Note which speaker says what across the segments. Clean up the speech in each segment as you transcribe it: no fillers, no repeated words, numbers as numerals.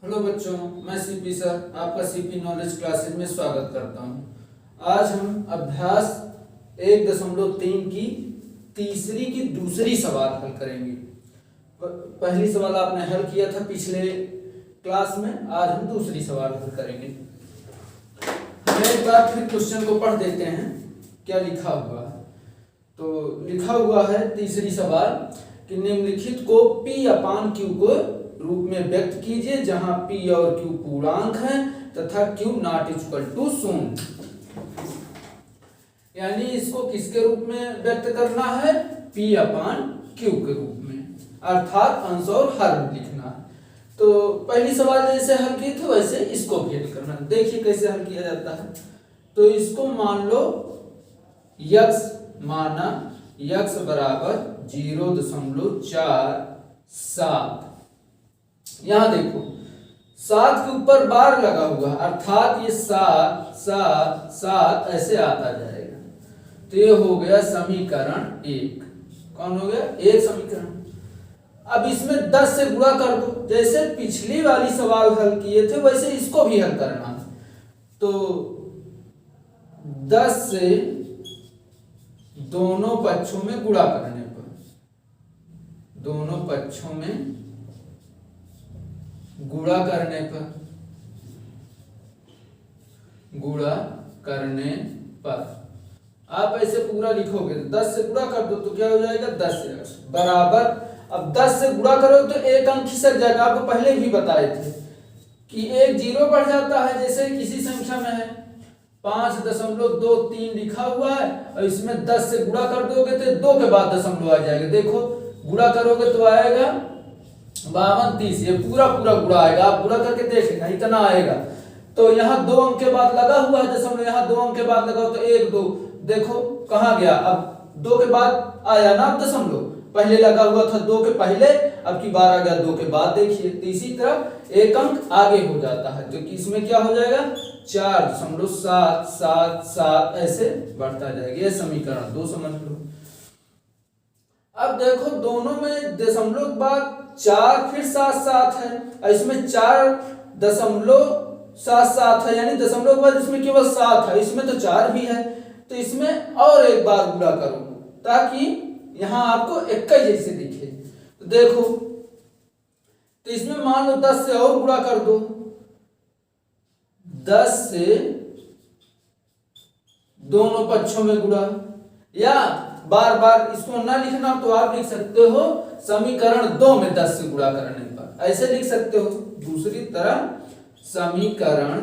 Speaker 1: Hello बच्चों, मैं CP sir आपका सीपी नॉलेज क्लासेज में स्वागत करता हूं। आज हम अभ्यास 1.3 की तीसरी की दूसरी सवाल हल करेंगे। पहली सवाल आपने हल किया था पिछले क्लास में, आज हम दूसरी सवाल हल करेंगे। हम एक बार फिर क्वेश्चन को पढ़ देते हैं क्या लिखा हुआ है। तो लिखा हुआ है तीसरी सवाल कि निम्नलिखित को P अपान Q को रूप में व्यक्त कीजिए जहां P और Q पूर्णांक हैं तथा Q नॉट इक्वल टू 0। यानी इसको किसके रूप में व्यक्त करना है? P अपान Q के रूप में, अर्थात अंश और हर लिखना है। तो पहली सवाल जैसे हल किए थे वैसे इसको भी हल करना है। देखिए कैसे हल किया जाता है। तो इसको मान लो x माना x बराबर 0.47। यहां देखो 7 के ऊपर बार लगा हुआ, अर्थात ये 7 7 7 ऐसे आता जाएगा। तो ये हो गया समीकरण 1। कौन हो गया? एक समीकरण। अब इसमें 10 से गुणा कर दो, जैसे पिछली वाली सवाल हल किए थे वैसे इसको भी हल करना है। तो 10 से दोनों पक्षों में गुणा करने पर, दोनों पक्षों में गुणा करने पर, गुणा करने पर आप ऐसे पूरा लिखोगे। 10 से गुणा कर दो तो क्या हो जाएगा? 10x बराबर। अब 10 से गुणा करो तो एक अंक खिसक जाएगा। आपको पहले भी बताए थे कि एक जीरो बढ़ जाता है। जैसे किसी संख्या में है 5.23 लिखा हुआ है और इसमें 10 से गुणा कर दोगे तो 2 के बाद दशमलव आ जाएगा। देखो गुणा करोगे तो आएगा 52 30, ये पूरा पूरा गुणा आएगा। आप गुणा करके देख लेना इतना आएगा। तो यहाँ 2 अंक के बाद लगा हुआ है दशमलव, यहाँ 2 अंक के बाद लगाओ तो 1 2, देखो कहाँ गया? अब 2 के बाद आया ना दशमलव, पहले लगा हुआ था 2 के पहले, अब की बार आ गया 2 के बाद। देखिए तो इसी तरह एक अंक आगे हो जाता है। तो इसमें क्या हो जाएगा? 4.777 ऐसे बढ़ता जाएगा। ये समीकरण 2 समझ लो। अब देखो दोनों में दशमलव के बाद 4 फिर 7 है और इसमें 4.77 है, यानी दशमलव के बाद इसमें केवल 7 है, इसमें तो 4 भी है। तो इसमें और एक बार गुणा करो ताकि यहां आपको 21 जैसे दिखे। तो देखो तो इसमें मान लो 10 से और गुणा कर दो। 10 से दोनों पक्षों में गुणा, या बार बार इसको ना लिखना तो आप लिख सकते हो समीकरण 2 में 10 से गुणा करने पर, ऐसे लिख सकते हो। दूसरी तरह समीकरण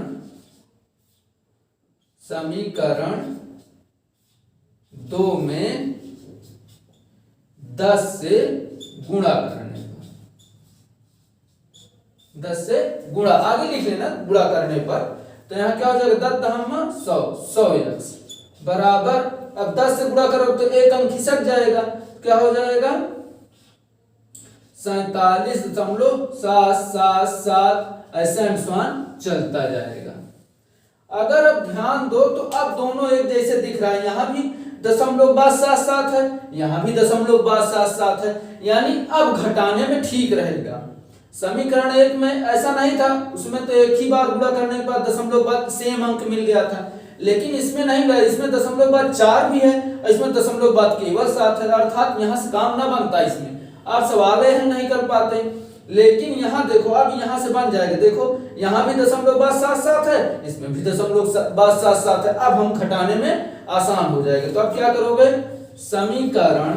Speaker 1: 2 में 10 से गुणा करने पर, 10 से गुणा आगे लिख लेना गुणा करने पर। तो यहां क्या हो जाएगा? 10 100 बराबर। अब 10 से गुणा करो तो एक अंक खिसक जाएगा, क्या हो जाएगा? 47.777 ऐसे अनुमान चलता जाएगा। अगर अब ध्यान दो तो अब दोनों एक जैसे दिख रहा है। यहां भी दशमलव बाद 7 है, यहां भी दशमलव बाद 7 है, यानी अब घटाने में ठीक रहेगा। समीकरण 1 में ऐसा नहीं था, उसमें तो एक ही बार गुणा करने के बाद दशमलव बाद सेम अंक मिल गया था। लेकिन इसमें नहीं है, इसमें दशमलव बाद 4 भी है और इसमें दशमलव बाद केवल 7 है, अर्थात यहां से काम ना बनता। इसमें आप सवाल नहीं कर पाते। लेकिन यहां देखो अब यहां से बन जाएगा। देखो यहां भी दशमलव बाद 7 है, इसमें भी दशमलव बाद 7 है। अब हम घटाने में आसान हो जाएगा। तो अब क्या करोगे? समीकरण,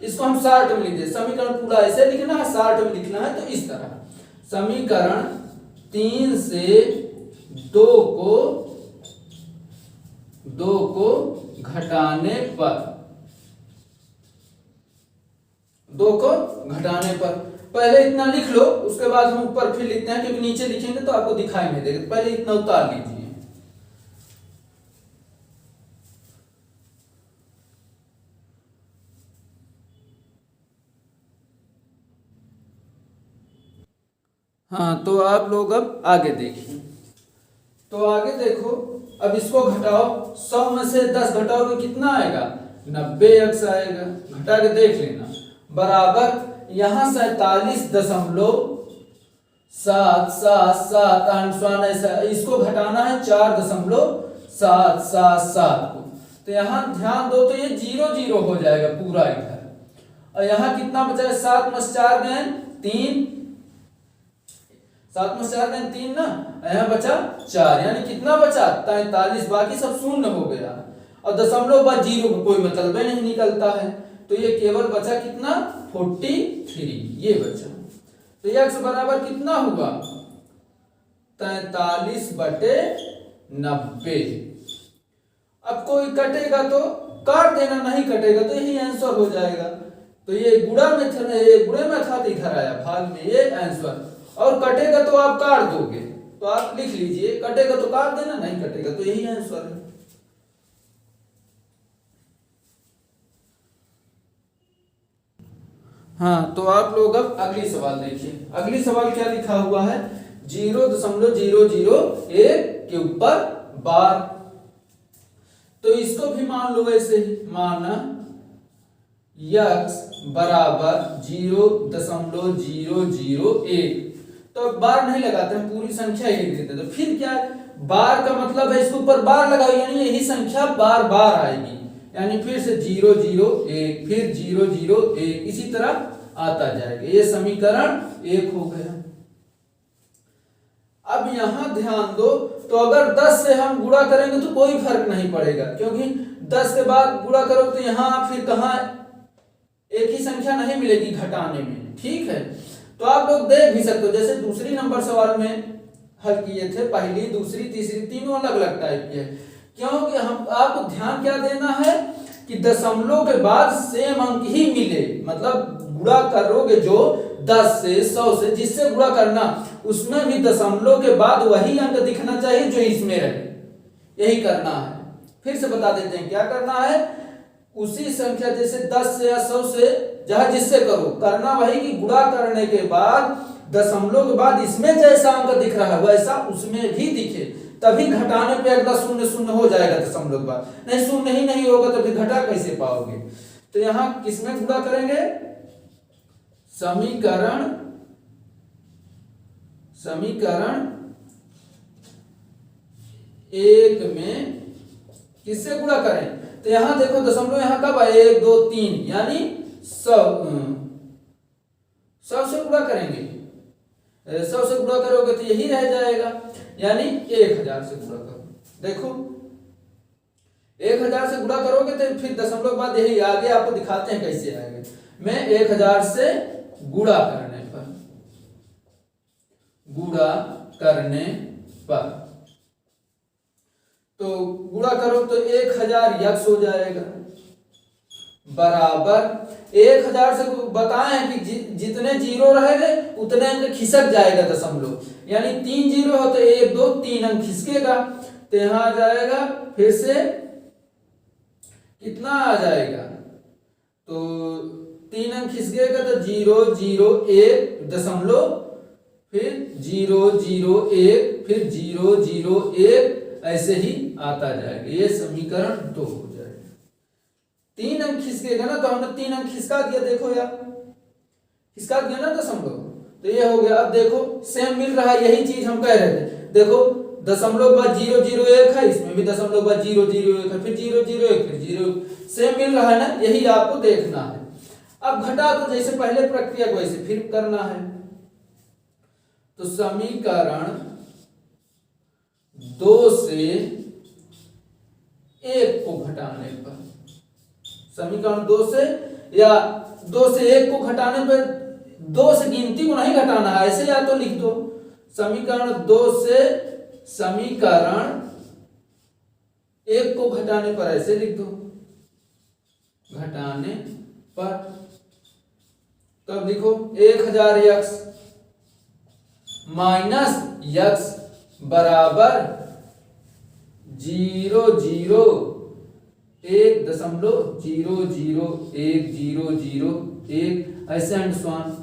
Speaker 1: इसको हम शॉर्ट में लिख दे। समीकरण पूरा ऐसे लिखना है, शॉर्ट में लिखना है। तो इस तरह समीकरण 3 से 2 को घटाने पर, 2 को घटाने पर पहले इतना लिख लो, उसके बाद हम ऊपर फिर लिखते हैं, क्योंकि नीचे लिखेंगे तो आपको दिखाई नहीं देगा। पहले इतना उतार लीजिए। हाँ, तो आप लोग अब आगे देखिए। तो आगे देखो, अब इसको घटाओ। 100 में से 10 घटाओगे कितना आएगा? 90x आएगा। घटा के देख लेना। बराबर यहां 47.7 सात सात सात एंड सो ऑन, ऐसा इसको घटाना है 4.777 को। तो यहाँ ध्यान दो तो ये 0 0 हो जाएगा पूरा इधर, और यहाँ कितना बचा है 7 में 4 गए 3, 7 में 4 गए 3 ना, यहाँ बचा 4, यानी कितना बचा 43, बाकी सब शून्य हो गया, और दशमलव बाद 0 का कोई मतलब नहीं निकलता है, तो ये केवल बचा कितना 43 ये बचा। तो x बराबर कितना हुआ 43/90। अब कोई कटेगा तो काट देना, नहीं कटेगा तो यही आंसर हो जाएगा। तो ये गुणा में था, ये गुणे में था तो इधर आया भाग में, ये आंसर। और कटेगा तो आप काट दोगे, तो आप लिख लीजिए, कटेगा तो काट देना, नहीं कटेगा तो यही आंसर है। हाँ, तो आप लोग अब अगली सवाल देखिए। अगली सवाल क्या लिखा हुआ है 0.001 के ऊपर बार। तो इसको भी मान लो ऐसे ही, माना x बराबर 0.001। तो बार नहीं लगाते हैं, पूरी संख्या ही लिख देते हैं। तो फिर क्या है, बार का मतलब है इसके ऊपर बार लगाओ, यानी यही संख्या बार बार आएगी, यानी फिर से 001 फिर 001 इसी तरह आता जाएगा। ये समीकरण 1 हो गया। अब यहां ध्यान दो, तो अगर 10 से हम गुणा करेंगे तो कोई फर्क नहीं पड़ेगा, क्योंकि 10 के बाद गुणा करो तो यहां फिर कहां एक ही संख्या नहीं मिलेगी घटाने में, ठीक है। तो आप लोग देख भी सकते हो, जैसे दूसरी नंबर सवाल में हल किए थे, पहली दूसरी तीसरी तीनों अलग अलग टाइप के, क्योंकि हम आपको ध्यान क्या देना है कि दशमलव के बाद सेम अंक ही मिले, मतलब गुणा करोगे जो 10 से 100 से जिससे गुणा करना, उसमें भी दशमलव के बाद वही अंक दिखना चाहिए जो इसमें रहे, यही करना है। फिर से बता देते हैं क्या करना है, उसी संख्या जैसे 10 से या 100 से जहां जिससे करो, करना वही कि गुणा करने के बाद दशमलव के बाद इसमें जैसा अंक दिख रहा है वैसा उसमें भी दिखे, तभी घटाने पे अगला शून्य शून्य हो जाएगा दशमलव के बाद, नहीं शून्य ही नहीं होगा तो फिर घटा कैसे पाओगे। तो यहां किसमें गुणा करेंगे, समीकरण 1 में किससे गुणा करें, तो यहां देखो दशमलव यहां कब आए 1 2 3, यानी 100 से गुणा करेंगे, 100 से गुणा करोगे तो यही रह जाएगा, यानी 1000 से गुणा करो। देखो 1000 से गुणा करोगे तो फिर दशमलव के बाद यही आगे आपको दिखाते हैं कैसे आएगा। मैं 1000 से गुणा करने पर तो गुणा करो तो 1000 x हो जाएगा, बराबर 1000 से बताएं कि जितने जीरो रहेंगे उतने अंक खिसक जाएगा दशमलव, यानी 3 जीरो हो तो 1 2 3 अंक खिसकेगा, तो यहां आ जाएगा फिर से कितना आ जाएगा, तो 3 अंक खिसकेगा तो 0 0 1 दशमलव, फिर 0 0 1 फिर 0 0 1 ऐसे ही आता जाएगा। ये समीकरण 2 हो जाएगा। 3 अंक खिसकेगा ना, तो हमने 3 अंक खिसका दिया, देखो यार खिसका दिया ना दशमलव, तो ये हो गया। अब देखो सेम मिल रहा है, यही चीज हम कह रहे थे, देखो दशमलव बाद 0 0 1 है, इसमें भी दशमलव बाद 0 0 1 है, फिर 0 0 1 फिर 0, सेम मिल रहा है ना, यही आपको देखना है। अब घटा तो जैसे पहले प्रक्रिया को वैसे फिर करना है। तो समीकरण 2 से 1 को घटाने पर, समीकरण 2 से या 2 से 1 को घटाने पर, 2 से गिनती को नहीं घटाना है, ऐसे या तो लिख दो समीकरण 2 से समीकरण 1 को घटाने पर, ऐसे लिख दो घटाने पर। तब लिखो 1000x माइनस x बराबर 0 0 1.001 ऐसे एंड सो ऑन,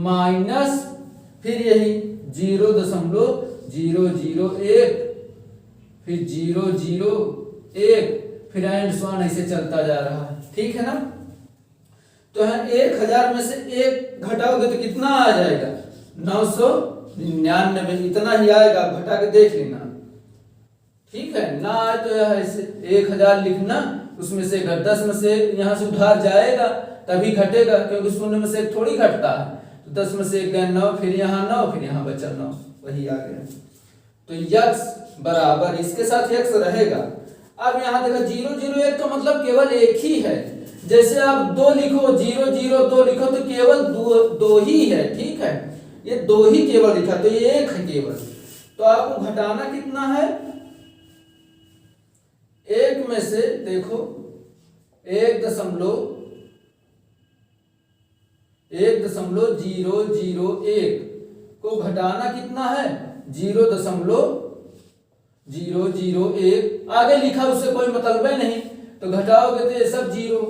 Speaker 1: माइनस फिर यही 0.001 फिर 0.001 फिर एंड सो ऑन, ऐसे चलता जा रहा है, ठीक है ना। तो 1000 में से 1 घटाओगे तो कितना आ जाएगा 999 इतना ही आएगा, घटा के देख लेना। ठीक है, ना आए तो यह ऐसे 1000 लिखना, उसमें से 10 में से यहाँ से उधार जाएगा तभी घटेगा, क्योंकि शून्य में से एक थोड़ी घटता है। तो 10 में से 1 गए 9, फिर यहाँ 9, फिर यहाँ बचा 9, वही आ गया। तो यक्स बराबर इसके साथ यक्स रहेगा। अब यहाँ देखो 001 तो मतलब केवल एक ही है। जैसे आप 2 लिखो, 002 लिखो तो केवल दो ही है। ठीक है, ये 2 ही केवल लिखा, तो ये 1 है केवल। तो आपको घटाना कितना है, 1 में से देखो 1.001 को घटाना कितना है, 0.001। आगे लिखा उससे कोई मतलब ही नहीं, तो घटाओगे तो ये सब 0,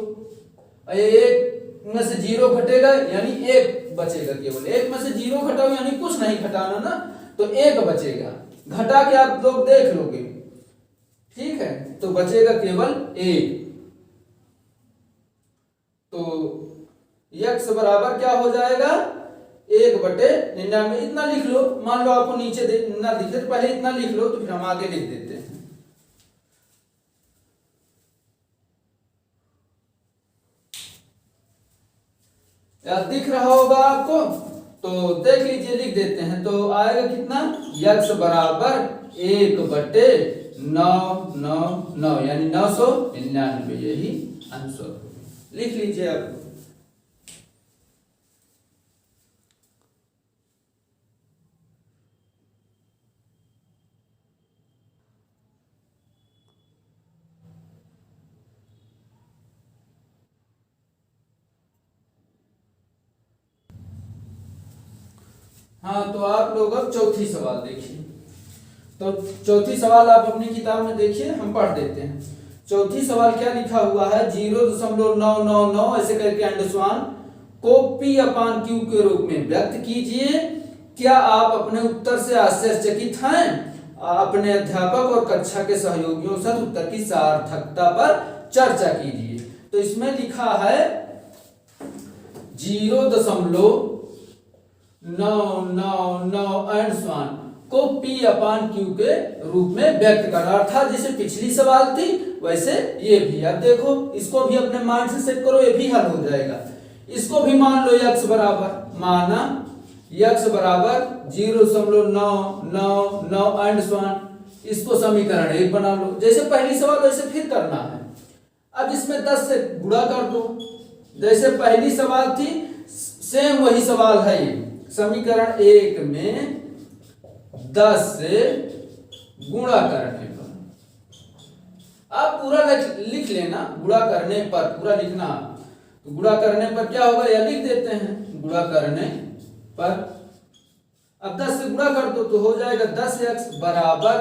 Speaker 1: 1 में से 0 घटेगा यानी 1 बचेगा केवल। 1 में से 0 घटाओ यानी कुछ नहीं घटाना ना, तो 1 बचेगा। घटा के आप लोग देख लोगे। ठीक है, तो बचेगा केवल 1। तो यक्स बराबर क्या हो जाएगा, 1/99। इतना लिख लो, मान लो आपको नीचे ना दिखे तो पहले इतना लिख लो, तो फिर हम आगे लिख देते हैं। यार दिख रहा होगा आपको, तो देख लीजिए, लिख देते हैं। तो आएगा कितना, यक्स बराबर 1/999 यानी 999, यही आंसर लिख लीजिए आप। हाँ, तो आप लोग अब चौथी सवाल देखिए। तो चौथी सवाल आप अपनी किताब में देखिए, हम पढ़ देते हैं। चौथी सवाल क्या लिखा हुआ है, 0.999 ऐसे करके अंडरस्वान को P/Q के रूप में व्यक्त कीजिए। क्या आप अपने उत्तर से आश्चर्यचकित हैं? अपने अध्यापक और कक्षा के सहयोगियों से उत्तर की सार्थकता पर चर्चा कीजिए। तो इसमें लिखा है 0.999 को P/Q के रूप में व्यक्त करना, अर्थात जैसे पिछली सवाल थी वैसे ये भी। अब देखो, इसको भी अपने माइंड से सेट करो, ये भी हल हो जाएगा। इसको भी मान लो यक्स बराबर, माना यक्स बराबर 0.999 इसको समीकरण 1 बना लो। जैसे पहली सवाल वैसे फिर करना है। अब इसमें 10 से गुणा कर दो, जैसे पहली सवाल थी सेम वही सवाल है ये। समीकरण 1 में 10 से गुणा करने पर, आप पूरा लिख लेना, गुणा करने पर पूरा लिखना। तो गुणा करने पर क्या होगा, या लिख देते हैं गुणा करने पर। अब 10 से गुणा कर दो तो हो जाएगा 10x बराबर,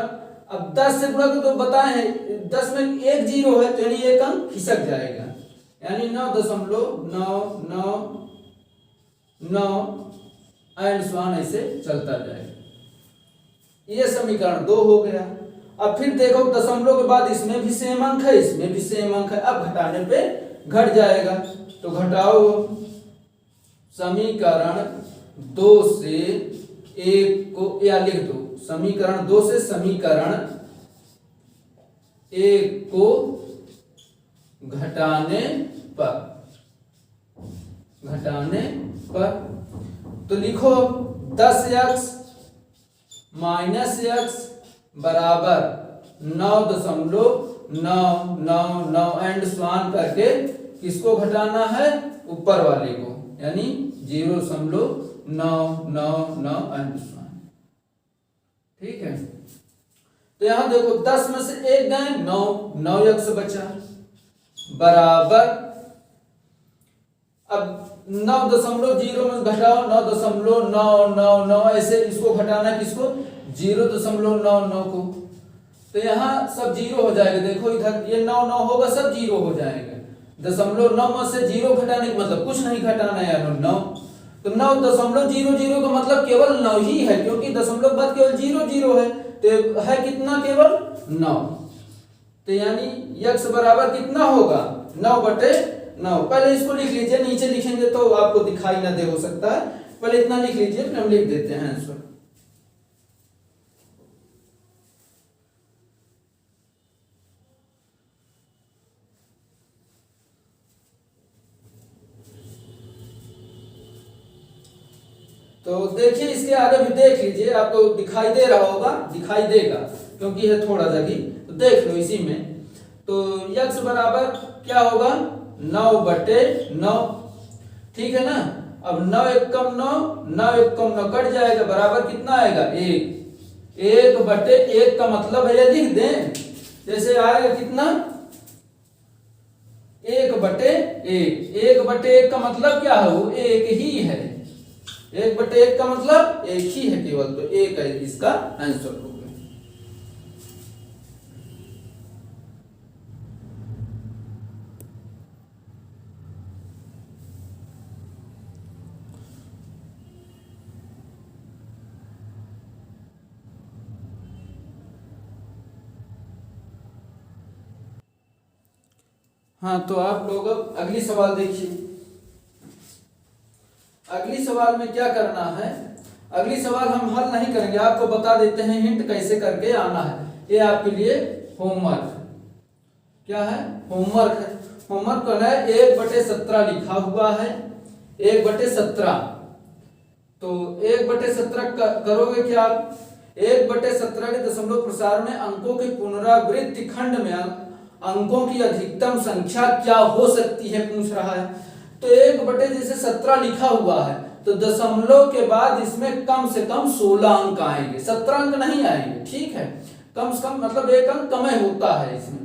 Speaker 1: अब 10 से गुणा कर दो, बताए हैं 10 में 1 0 है तो यानी 1 अंक खिसक जाएगा, यानी 9.999 एंड स्वान ऐसे चलता जाएगा। ये समीकरण 2 हो गया। अब फिर देखो दशमलव के बाद इसमें भी सेम अंक है, इसमें भी सेम अंक है। अब घटाने पे घट जाएगा, तो घटाओ समीकरण 2 से 1 को, या लिख दो समीकरण 2 से समीकरण 1 को घटाने पर तो लिखो 10x माइनस x बराबर 9.999 एंड स्वान करके किसको घटाना है, ऊपर वाले को, यानी 0.999 एंड स्वान। ठीक है, तो यहां देखो 10 में से 1 गए 9 x बचा बराबर, अब 9.0 में घटाओ 9.999 ऐसे इसको घटाना है, किसको 0.99 को। तो यहाँ सब 0 हो जाएगा। देखो इधर ये 9 होगा, सब 0 हो जाएगा। 0.9 में से 0 घटाने का मतलब कुछ नहीं घटाना है, 9। तो 9.00 का मतलब केवल 9 ही है, क्योंकि दशमलव के बाद केवल 0 है, तो है कितना, केवल 9। तो यानी x बराबर कितना होगा, 9/9। पहले इसको लिख लीजिए, नीचे लिखेंगे तो आपको दिखाई ना दे, हो सकता है पहले इतना लिख लीजिए, फिर हम लिख देते हैं आंसर। तो देखिए इसके आगे भी देख लीजिए, आपको दिखाई दे रहा होगा, दिखाई देगा क्योंकि है थोड़ा जगह, तो देख लो इसी में। तो x बराबर क्या होगा 9/9, ठीक है ना। अब 9 एक कम 9, 9 एक कम 9 कट जाएगा, बराबर कितना आएगा 1। 1/1 का मतलब है, ये लिख दें जैसे आएगा कितना 1/1। 1/1 का मतलब क्या है, वो एक ही है। 1/1 का मतलब एक ही है केवल, तो एक है इसका आंसर हो गया। हाँ, तो आप लोग अब अगली सवाल देखिए। अगली सवाल में क्या करना है, अगली सवाल हम हल नहीं करेंगे, आपको बता देते हैं हिंट कैसे करके आना है। ये आपके लिए होमवर्क, क्या है होमवर्क है। होमवर्क करना है 1/17 लिखा हुआ है, 1/17। तो 1/17 करोगे क्या आप, 1/17 के दशमलव प्रसार में अंकों के पुनरावृत्ति खंड में अंकों की अधिकतम संख्या क्या हो सकती है पूछ रहा है। तो 1/17 लिखा हुआ है, तो दशमलव के बाद इसमें कम से कम 16 अंक आएंगे, 17 अंक नहीं आएंगे, ठीक है। कम से कम मतलब एक अंक कम होता है इसमें,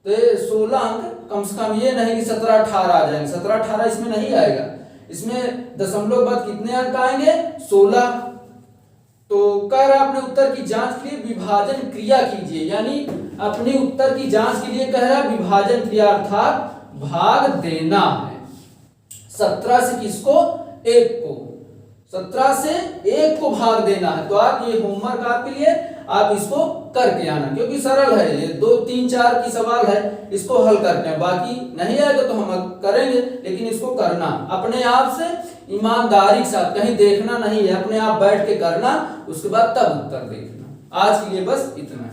Speaker 1: तो ये 16 अंक कम से कम, ये नहीं कि 17-18 आ जाएंगे, 17-18 इसमें नहीं आएगा। इसमें दशमलव बाद कितने अंक आएंगे 16। तो कह रहा अपने उत्तर की जांच के लिए विभाजन क्रिया कीजिए, यानी अपने उत्तर की जांच के लिए कह रहा विभाजन क्रिया अर्थात भाग देना है। 17 से किसको 1 को, 17 से 1 को भाग देना है। तो आप ये होमवर्क आपके लिए, आप इसको करके आना, क्योंकि सरल है ये, 2, 3, 4 की सवाल है, इसको हल करते हैं। बाकी नहीं आएगा तो हम करेंगे, लेकिन इसको करना अपने आप से ईमानदारी के साथ, कहीं देखना नहीं है, अपने आप बैठ के करना, उसके बाद तब उत्तर देखना। आज के लिए बस इतना।